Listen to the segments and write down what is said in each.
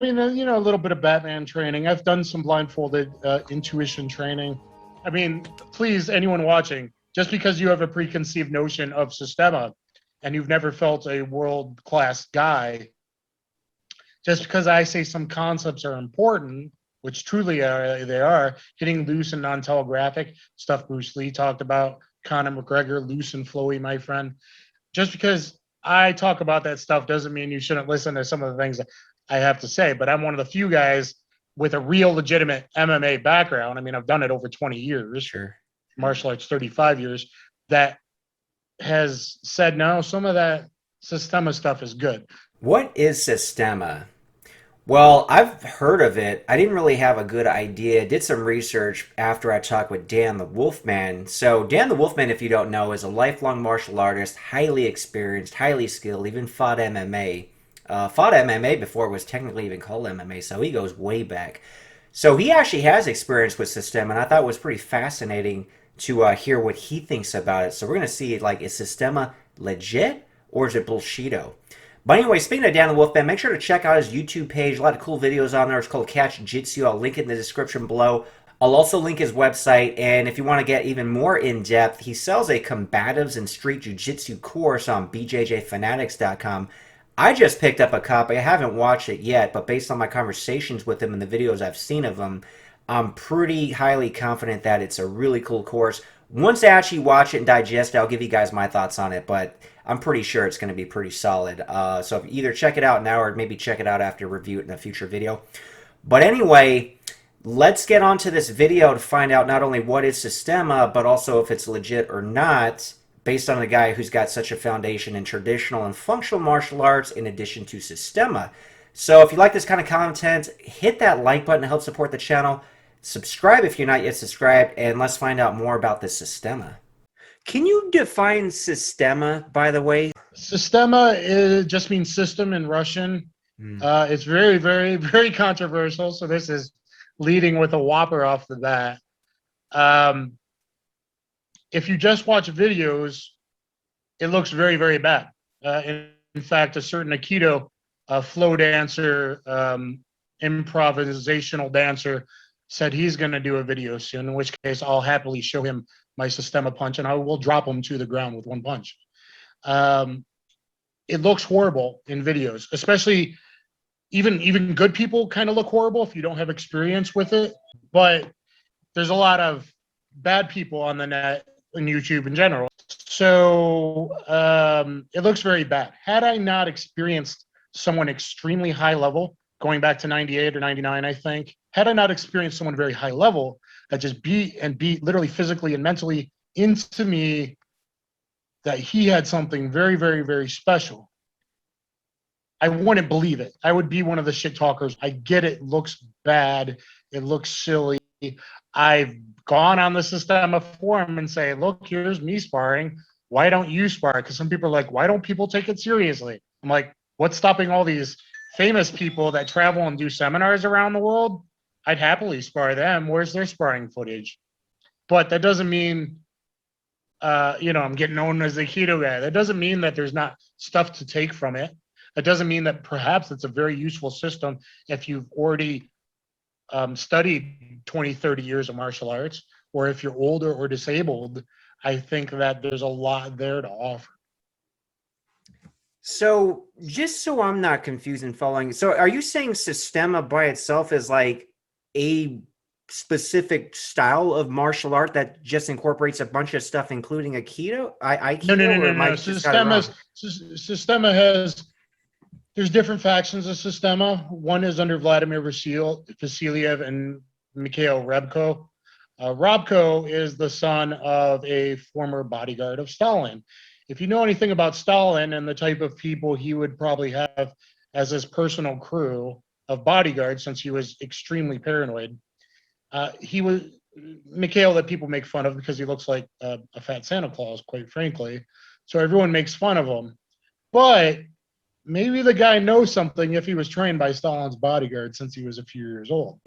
mean, you know, a little bit of Batman training. I've done some blindfolded intuition training. I mean, please, anyone watching, just because you have a preconceived notion of Systema and you've never felt a world class guy, just because I say some concepts are important, which truly they are, hitting loose and non telegraphic stuff Bruce Lee talked about, Conor McGregor, loose and flowy, my friend. Just because I talk about that stuff doesn't mean you shouldn't listen to some of the things that I have to say. But I'm one of the few guys with a real legitimate MMA background. I mean, I've done it over 20 years, Sure. martial arts 35 years, that has said no, some of that Systema stuff is good. What is Systema? Well, I've heard of it. I didn't really have a good idea. Did some research after I talked with Dan the Wolfman. So, Dan the Wolfman, if you don't know, is a lifelong martial artist, highly experienced, highly skilled, even fought MMA. Fought MMA before it was technically even called MMA, so he goes way back. So, he actually has experience with System, and I thought it was pretty fascinating to hear what he thinks about it. So, we're going to see, like, is Systema legit or is it Bullshido? But anyway, speaking of Dan the Wolfman, make sure to check out his YouTube page. A lot of cool videos on there. It's called Catch Jiu-Jitsu. I'll link it in the description below. I'll also link his website, and if you want to get even more in-depth, he sells a Combatives and Street Jiu Jitsu course on bjjfanatics.com. I just picked up a copy. I haven't watched it yet, but based on my conversations with him and the videos I've seen of him, I'm pretty highly confident that it's a really cool course. Once I actually watch it and digest it, I'll give you guys my thoughts on it, but I'm pretty sure it's going to be pretty solid. So either check it out now or maybe check it out after review it in a future video. But anyway, let's get on to this video to find out not only what is Systema, but also if it's legit or not, based on a guy who's got such a foundation in traditional and functional martial arts in addition to Systema. So if you like this kind of content, hit that like button to help support the channel. Subscribe if you're not yet subscribed, and let's find out more about the Systema. Can you define Systema, by the way? Systema just means system in Russian. It's very, very, very controversial. So this is leading with a whopper off the bat. If you just watch videos, it looks very, very bad. In fact, a certain Aikido flow dancer, improvisational dancer, said he's going to do a video soon, in which case I'll happily show him my Systema punch and I will drop him to the ground with one punch. It looks horrible in videos, especially even good people kind of look horrible if you don't have experience with it. But there's a lot of bad people on the net and YouTube in general. So it looks very bad. Had I not experienced someone extremely high level, going back to 98 or 99, I think, had I not experienced someone very high level that just beat literally physically and mentally into me, that he had something very, very, very special, I wouldn't believe it. I would be one of the shit talkers. I get it looks bad. It looks silly. I've gone on the Systema forum and say, look, here's me sparring. Why don't you spar? Because some people are like, why don't people take it seriously? I'm like, what's stopping all these famous people that travel and do seminars around the world? I'd happily spar them. Where's their sparring footage? But that doesn't mean, I'm getting known as the Aikido guy. That doesn't mean that there's not stuff to take from it. That doesn't mean that perhaps it's a very useful system if you've already studied 20, 30 years of martial arts, or if you're older or disabled. I think that there's a lot there to offer. So just so I'm not confused and following, so are you saying Systema by itself is like a specific style of martial art that just incorporates a bunch of stuff, including Aikido? No. Systema has, there's different factions of Systema. One is under Vladimir Vasiliev and Mikhail Rebko. Robko is the son of a former bodyguard of Stalin. If you know anything about Stalin and the type of people he would probably have as his personal crew of bodyguards, since he was extremely paranoid, he was Mikhail that people make fun of because he looks like a fat Santa Claus, quite frankly. So everyone makes fun of him. But maybe the guy knows something if he was trained by Stalin's bodyguard since he was a few years old.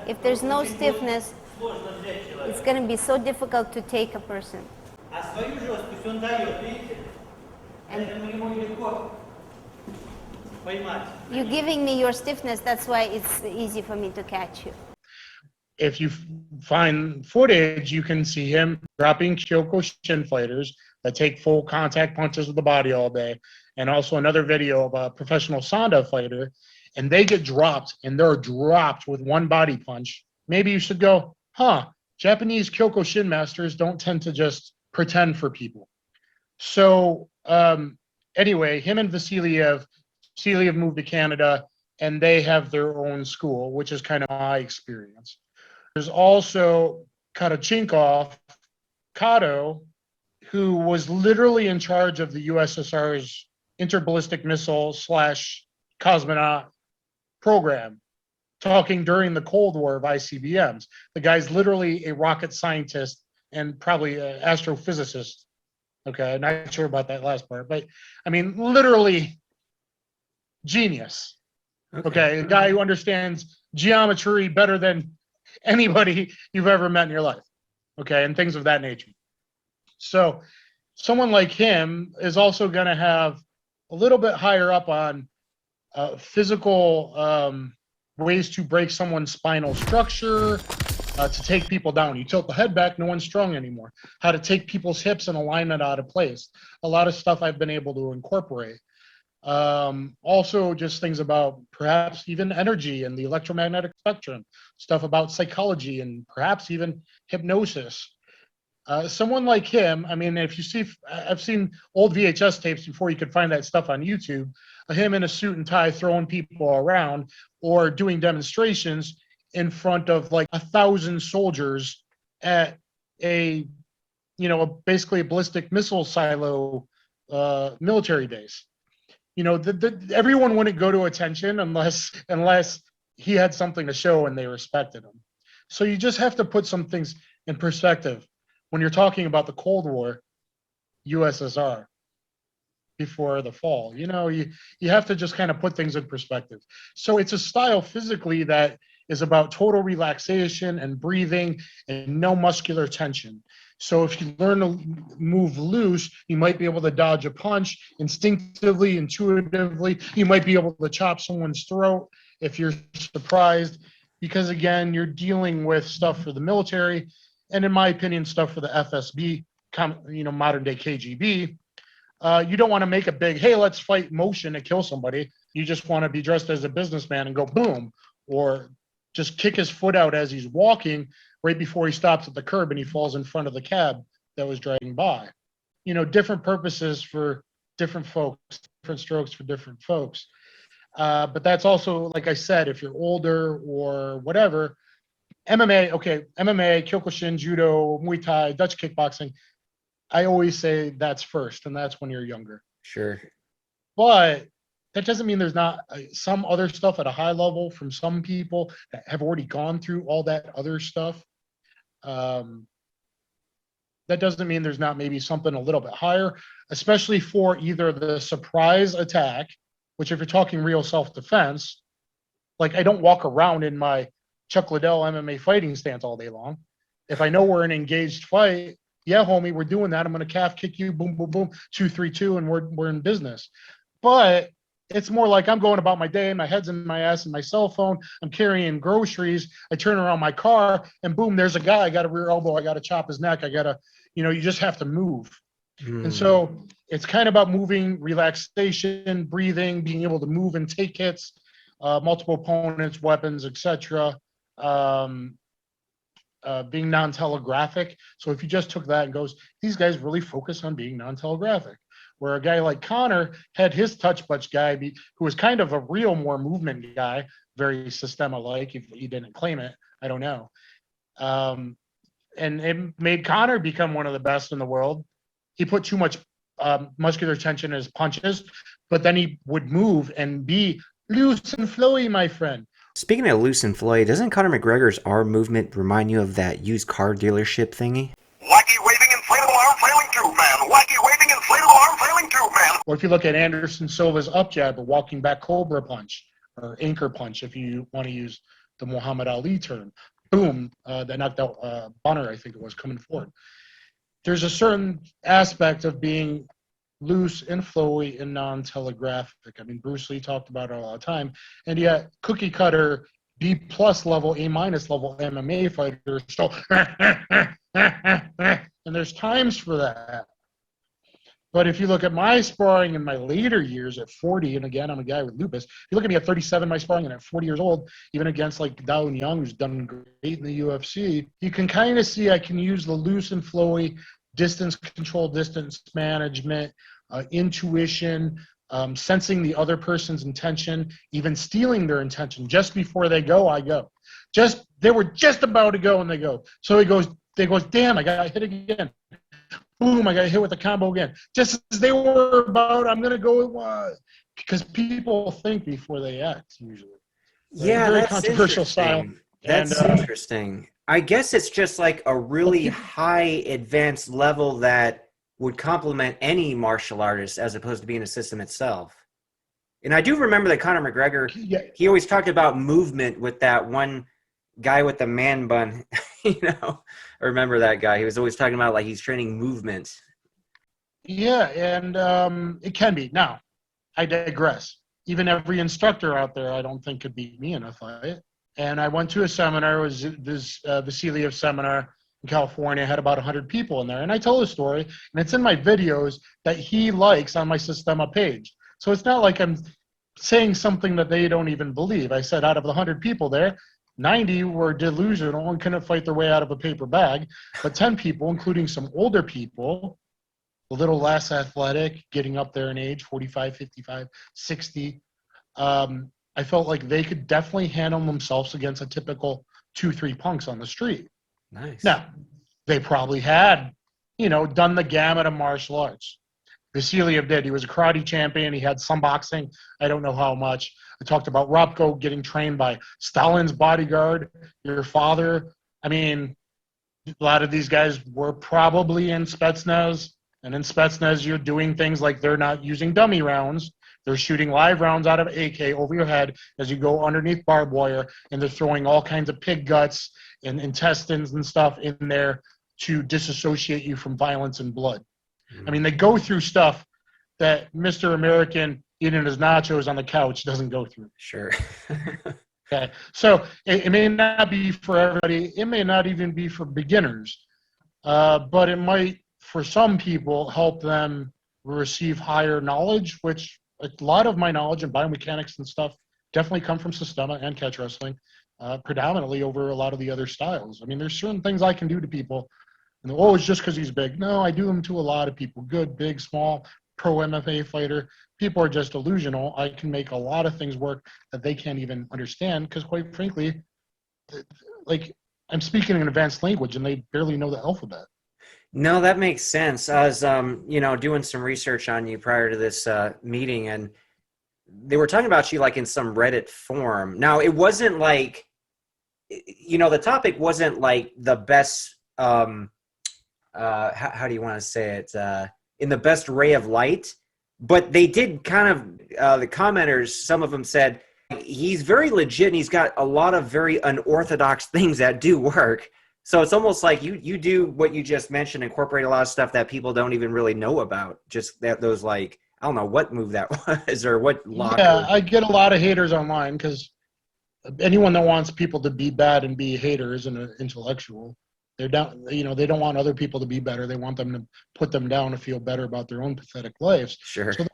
If there's no stiffness, it's going to be so difficult to take a person. And You're giving me your stiffness. That's why it's easy for me to catch you. If you find footage, you can see him dropping Kyokushin fighters that take full contact punches with the body all day. And also another video of a professional Sanda fighter, and they get dropped, and they're dropped with one body punch. Maybe you should go, Japanese Kyokushin masters don't tend to just pretend for people. So anyway, him and Vasiliev moved to Canada, and they have their own school, which is kind of my experience. There's also Kato, who was literally in charge of the USSR's interballistic missile / cosmonaut program, talking during the Cold War of ICBMs. The guy's literally a rocket scientist and probably an astrophysicist. Okay, not sure about that last part, but I mean, literally genius. Okay, a guy who understands geometry better than anybody you've ever met in your life. Okay, and things of that nature. So someone like him is also going to have a little bit higher up on physical ways to break someone's spinal structure, to take people down. You tilt the head back, no one's strong anymore. How to take people's hips and align it out of place. A lot of stuff I've been able to incorporate. Also just things about perhaps even energy and the electromagnetic spectrum, stuff about psychology and perhaps even hypnosis. Someone like him, I mean, if you see, I've seen old VHS tapes before you could find that stuff on YouTube, him in a suit and tie throwing people around or doing demonstrations in front of like 1,000 soldiers at a, basically a ballistic missile silo military base. Everyone wouldn't go to attention unless he had something to show and they respected him. So you just have to put some things in perspective when you're talking about the Cold War, USSR, before the fall. You have to just kind of put things in perspective. So it's a style physically that is about total relaxation and breathing and no muscular tension. So if you learn to move loose, you might be able to dodge a punch instinctively, intuitively. You might be able to chop someone's throat if you're surprised, because again, you're dealing with stuff for the military, and in my opinion, stuff for the FSB, modern day KGB. You don't want to make a big, hey, let's fight motion to kill somebody. You just want to be dressed as a businessman and go boom, or just kick his foot out as he's walking right before he stops at the curb and he falls in front of the cab that was driving by. Different purposes for different folks, different strokes for different folks. But that's also, like I said, if you're older or whatever, MMA, Kyokushin, Judo, Muay Thai, Dutch kickboxing, I always say that's first, and that's when you're younger. Sure. But that doesn't mean there's not some other stuff at a high level from some people that have already gone through all that other stuff. That doesn't mean there's not maybe something a little bit higher, especially for either the surprise attack, which if you're talking real self-defense, like I don't walk around in my Chuck Liddell MMA fighting stance all day long. If I know we're in an engaged fight, yeah, homie, we're doing that. I'm going to calf kick you, boom, boom, boom, 2, 3, 2, and we're in business. But it's more like I'm going about my day, my head's in my ass and my cell phone. I'm carrying groceries. I turn around my car and boom, there's a guy. I got a rear elbow. I got to chop his neck. I got to, you just have to move. And so it's kind of about moving, relaxation, breathing, being able to move and take hits, multiple opponents, weapons, etc. Being non-telegraphic. So if you just took that and goes, these guys really focus on being non-telegraphic. Where a guy like Connor had his touch butch guy who was kind of a real more movement guy, very Systema-like, if he didn't claim it, I don't know. And it made Connor become one of the best in the world. He put too much muscular tension in his punches, but then he would move and be loose and flowy, my friend. Speaking of loose and flowy, doesn't Conor McGregor's arm movement remind you of that used car dealership thingy? Wacky waving inflatable arm flailing tube man. Wacky waving inflatable arm flailing tube man. Or if you look at Anderson Silva's up jab or walking back cobra punch or anchor punch, if you want to use the Muhammad Ali term, boom, that knocked out Bonner, I think it was, coming forward. There's a certain aspect of being loose and flowy and non-telegraphic. I mean, Bruce Lee talked about it all the time, and yet cookie cutter B+ level, A- level MMA fighters still, and there's times for that. But if you look at my sparring in my later years at 40, and again, I'm a guy with lupus. You look at me at 37, my sparring, and at 40 years old, even against like Dao Young, who's done great in the UFC, you can kind of see I can use the loose and flowy distance control, distance management, intuition, sensing the other person's intention, even stealing their intention. Just before they go, I go. They were just about to go, and they go. So he goes, damn, I got hit again. Boom, I got hit with a combo again. Just as they were about, I'm going to go, because people think before they act, usually. Yeah, very that's controversial style. That's interesting. I guess it's just like a really high advanced level that would complement any martial artist as opposed to being a system itself. And I do remember that Conor McGregor, he always talked about movement with that one guy with the man bun. I remember that guy. He was always talking about like he's training movement. Yeah, and it can be. Now, I digress. Even every instructor out there, I don't think could beat me in a fight. And I went to a seminar. It was this Vasiliev seminar in California. I had about 100 people in there. And I told a story, and it's in my videos that he likes on my Systema page. So it's not like I'm saying something that they don't even believe. I said out of the 100 people there, 90 were delusional and couldn't fight their way out of a paper bag. But 10 people, including some older people, a little less athletic, getting up there in age, 45, 55, 60, I felt like they could definitely handle themselves against a typical 2-3 punks on the street. Nice. Now, they probably had, done the gamut of martial arts. Vasiliev did. He was a karate champion. He had some boxing. I don't know how much. I talked about Robko getting trained by Stalin's bodyguard, your father. I mean, a lot of these guys were probably in Spetsnaz. And in Spetsnaz, you're doing things like they're not using dummy rounds. They're shooting live rounds out of AK over your head as you go underneath barbed wire, and they're throwing all kinds of pig guts and intestines and stuff in there to disassociate you from violence and blood. I mean, they go through stuff that Mr. American eating his nachos on the couch doesn't go through. Sure. Okay, so it may not be for everybody. It may not even be for beginners, but it might, for some people, help them receive higher knowledge, which a lot of my knowledge in biomechanics and stuff definitely come from Systema and catch wrestling, predominantly over a lot of the other styles. I mean, there's certain things I can do to people, and it's just because he's big. No, I do them to a lot of people, good, big, small, pro MMA fighter. People are just delusional. I can make a lot of things work that they can't even understand because, quite frankly, like, I'm speaking an advanced language and they barely know the alphabet. No, that makes sense. I was, doing some research on you prior to this meeting, and they were talking about you like in some Reddit forum. Now, it wasn't like, the topic wasn't like the best, how do you want to say it, in the best ray of light, but they did kind of, the commenters, some of them said, he's very legit and he's got a lot of very unorthodox things that do work. So it's almost like you do what you just mentioned, incorporate a lot of stuff that people don't even really know about. Just those, like, I don't know what move that was or what locker. Yeah, I get a lot of haters online because anyone that wants people to be bad and be haters and an intellectual, they're down. They don't want other people to be better. They want them to put them down to feel better about their own pathetic lives. Sure. So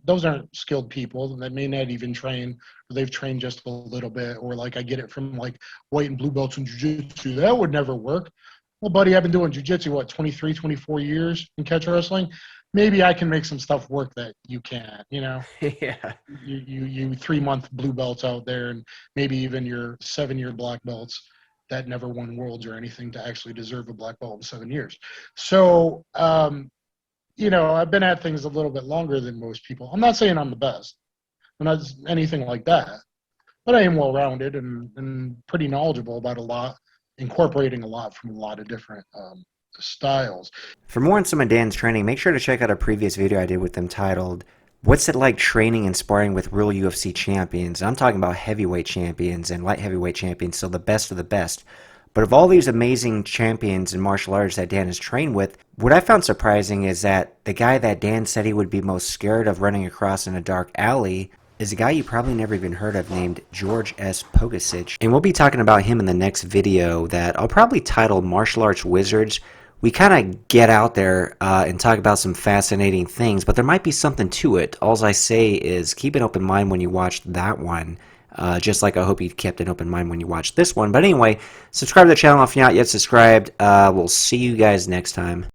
those aren't skilled people that may not even train, or they've trained just a little bit, or like I get it from like white and blue belts in jiu-jitsu. That would never work. Well, buddy, I've been doing jiu-jitsu, 23, 24 years in catch wrestling. Maybe I can make some stuff work that you can't, Yeah. You 3-month blue belts out there, and maybe even your 7-year black belts that never won worlds or anything to actually deserve a black belt in 7 years. So, I've been at things a little bit longer than most people. I'm not saying I'm the best. I'm not anything like that. But I am well-rounded and pretty knowledgeable about a lot, incorporating a lot from a lot of different styles. For more on some of Dan's training, make sure to check out a previous video I did with them titled, "What's it like training and sparring with real UFC champions?" I'm talking about heavyweight champions and light heavyweight champions, so the best of the best. But of all these amazing champions in martial arts that Dan has trained with, what I found surprising is that the guy that Dan said he would be most scared of running across in a dark alley is a guy you probably never even heard of named George S. Pogasic. And we'll be talking about him in the next video that I'll probably title Martial Arts Wizards. We kind of get out there and talk about some fascinating things, but there might be something to it. All I say is keep an open mind when you watch that one. Just like I hope you kept an open mind when you watched this one. But anyway, subscribe to the channel if you're not yet subscribed. We'll see you guys next time.